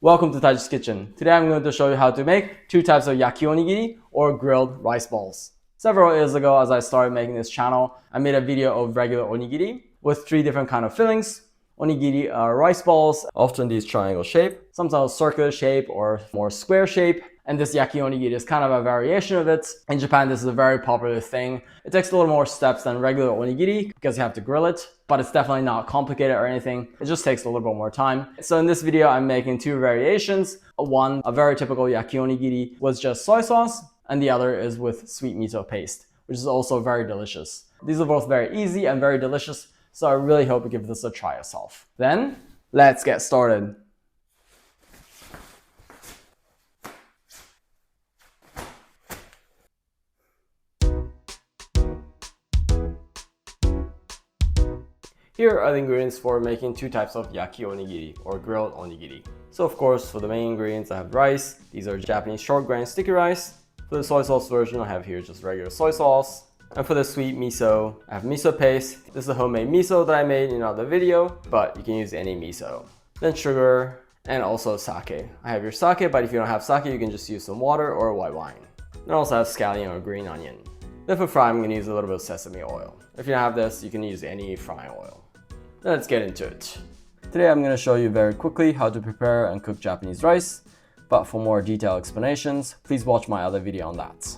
Welcome to Taji's Kitchen. Today I'm going to show you how to make two types of Yaki-Onigiri or grilled rice balls. Several years ago, as I started making this channel, I made a video of regular onigiri with three different kind of fillings. Onigiri are rice balls, often these triangle shape, sometimes circular shape or more square shape. And this Yaki-Onigiri is kind of a variation of it. In Japan, this is a very popular thing. It takes a little more steps than regular onigiri because you have to grill it, but it's definitely not complicated or anything. It just takes a little bit more time. So in this video, I'm making two variations. One, a very typical Yaki-Onigiri was just soy sauce, and the other is with sweet miso paste, which is also very delicious. These are both very easy and very delicious, so I really hope you give this a try yourself. Then, let's get started. Here are the ingredients for making two types of Yaki-Onigiri or grilled onigiri. So of course, for the main ingredients I have rice. These are Japanese short grain sticky rice. For the soy sauce version, I have here just regular soy sauce. And for the sweet miso, I have miso paste. This is a homemade miso that I made in another video, but you can use any miso. Then sugar and also sake. I have your sake, but if you don't have sake, you can just use some water or white wine. Then I also have scallion or green onion. Then for fry, I'm going to use a little bit of sesame oil. If you don't have this, you can use any frying oil. Let's get into it. Today I'm going to show you very quickly how to prepare and cook Japanese rice, but for more detailed explanations, please watch my other video on that.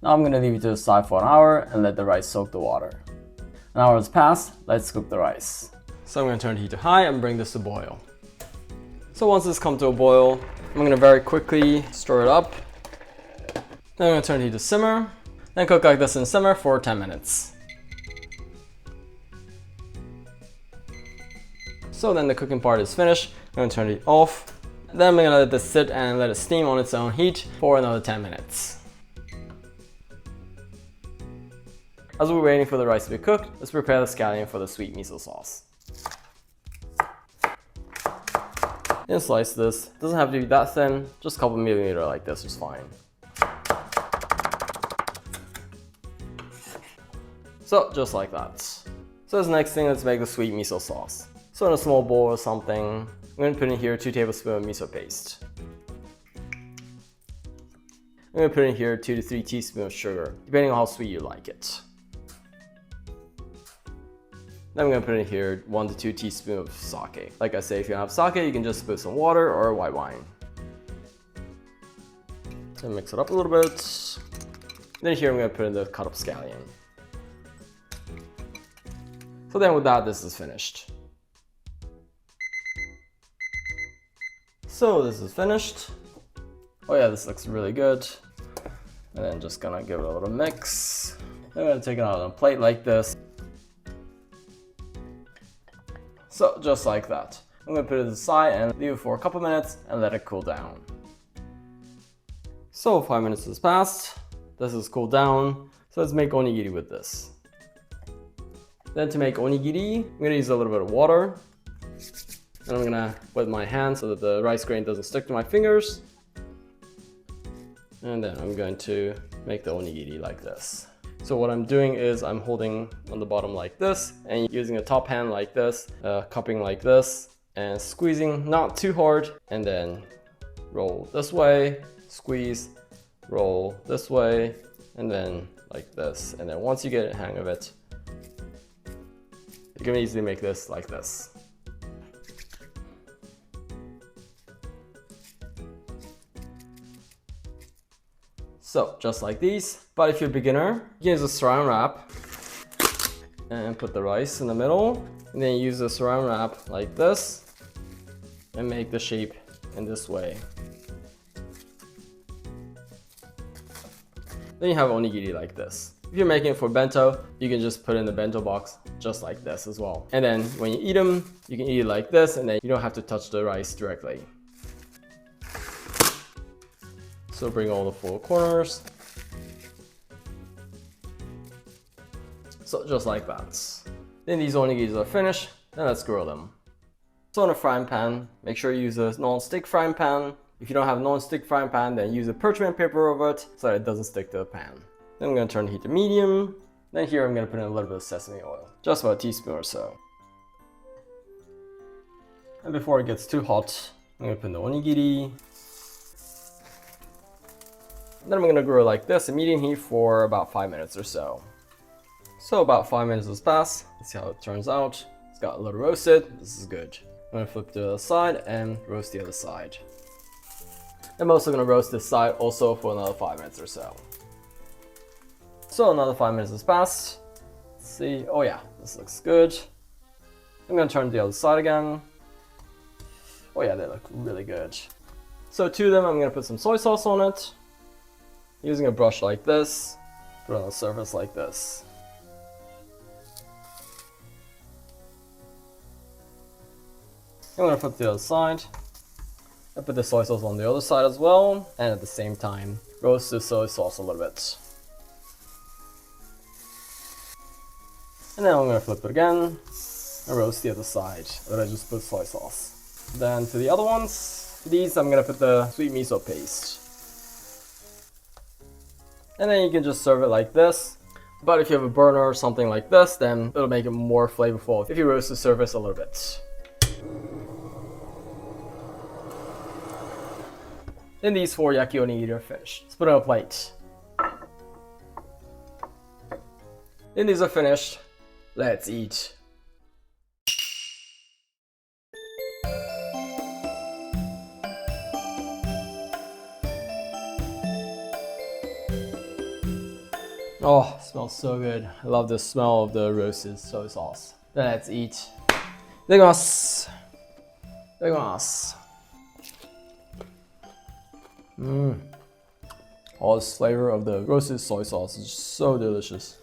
Now I'm going to leave it to the side for an hour and let the rice soak the water. An hour has passed, let's cook the rice. So I'm going to turn the heat to high and bring this to boil. So once this comes to a boil, I'm going to very quickly stir it up. Then I'm going to turn the heat to simmer. Then cook like this in simmer for 10 minutes. So then the cooking part is finished. I'm going to turn it off. Then I'm going to let this sit and let it steam on its own heat for another 10 minutes. As we're waiting for the rice to be cooked, let's prepare the scallion for the sweet miso sauce. Then slice this. Doesn't have to be that thin, just a couple millimeter like this is fine. So just like that. So as the next thing, let's make the sweet miso sauce. So in a small bowl or something, I'm going to put in here 2 tablespoons of miso paste. I'm going to put in here 2 to 3 teaspoons of sugar, depending on how sweet you like it. Then I'm going to put in here 1 to 2 teaspoons of sake. Like I say, if you don't have sake, you can just put some water or white wine. Then mix it up a little bit. Then here I'm going to put in the cut up scallion. So then with that, this is finished. So this is finished. Oh yeah, this looks really good. And then just gonna give it a little mix. Then I'm gonna take it out on a plate like this. So just like that. I'm going to put it aside and leave it for a couple minutes and let it cool down. So 5 minutes has passed. This is cooled down. So let's make onigiri with this. Then to make onigiri, I'm going to use a little bit of water. And I'm going to wet my hand so that the rice grain doesn't stick to my fingers. And then I'm going to make the onigiri like this. So what I'm doing is I'm holding on the bottom like this and using a top hand like this, cupping like this and squeezing not too hard, and then roll this way, squeeze, roll this way, and then like this. And then once you get a hang of it, you can easily make this like this. So just like these, but if you're a beginner, you can use a saran wrap and put the rice in the middle, and then use the saran wrap like this and make the shape in this way. Then you have onigiri like this. If you're making it for bento, you can just put it in the bento box just like this as well. And then when you eat them, you can eat it like this, and then you don't have to touch the rice directly. So bring all the 4 corners. So just like that. Then these onigiris are finished, then let's grill them. So in a frying pan, make sure you use a non-stick frying pan. If you don't have a non-stick frying pan, then use a parchment paper over it so that it doesn't stick to the pan. Then I'm going to turn the heat to medium. Then here I'm going to put in a little bit of sesame oil, just about a teaspoon or so. And before it gets too hot, I'm going to put in the onigiri. Then I'm going to grill like this at medium heat for about 5 minutes or so. So about 5 minutes has passed. Let's see how it turns out. It's got a little roasted. This is good. I'm going to flip to the other side and roast the other side. I'm also going to roast this side also for another 5 minutes or so. So another 5 minutes has passed. Let's see. Oh yeah, this looks good. I'm going to turn to the other side again. Oh yeah, they look really good. So to them, I'm going to put some soy sauce on it. Using a brush like this, put it on the surface like this. I'm going to flip to the other side. I put the soy sauce on the other side as well, and at the same time, roast the soy sauce a little bit. And then I'm going to flip it again, and roast the other side, that I just put soy sauce. Then to the other ones, for these I'm going to put the sweet miso paste. And then you can just serve it like this. But if you have a burner or something like this, then it'll make it more flavorful if you roast the surface a little bit. Then these 4 yaki-onigiri are finished. Let's put it on a plate. Then these are finished. Let's eat. Oh, it smells so good. I love the smell of the roasted soy sauce. Then let's eat. Itadakimasu. Itadakimasu. All this flavor of the roasted soy sauce is so delicious.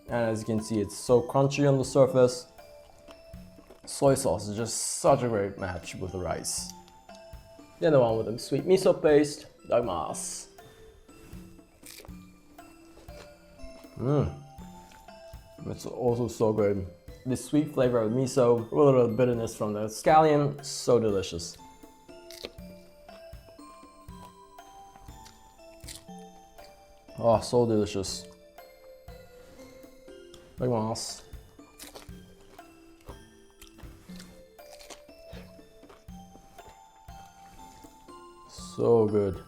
And as you can see, it's so crunchy on the surface. Soy sauce is just such a great match with the rice. Then the one with the sweet miso paste. Itadakimasu. It's also so good. The sweet flavor of miso, a little bit of bitterness from the scallion, so delicious. Oh, so delicious. Itadakimasu. So good.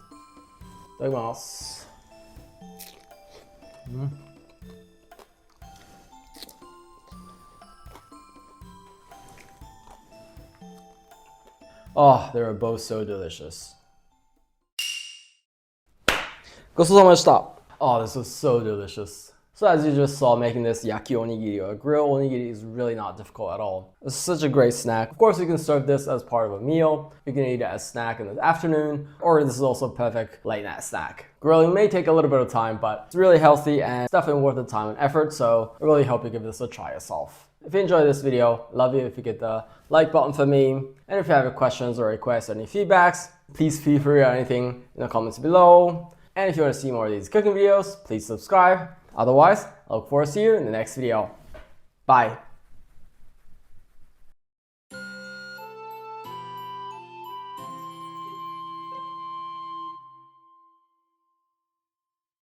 Itadakimasu. Oh, they were both so delicious. ごちそうさまでした. Oh, this was so delicious. So as you just saw, making this yaki-onigiri or grilled onigiri is really not difficult at all. It's such a great snack. Of course, you can serve this as part of a meal. You can eat it as a snack in the afternoon, or this is also a perfect late night snack. Grilling may take a little bit of time, but it's really healthy and it's definitely worth the time and effort, so I really hope you give this a try yourself. If you enjoyed this video, love you if you hit the like button for me. And if you have any questions or requests or any feedbacks, please feel free to write anything in the comments below. And if you want to see more of these cooking videos, please subscribe. Otherwise, I look forward to seeing you in the next video. Bye.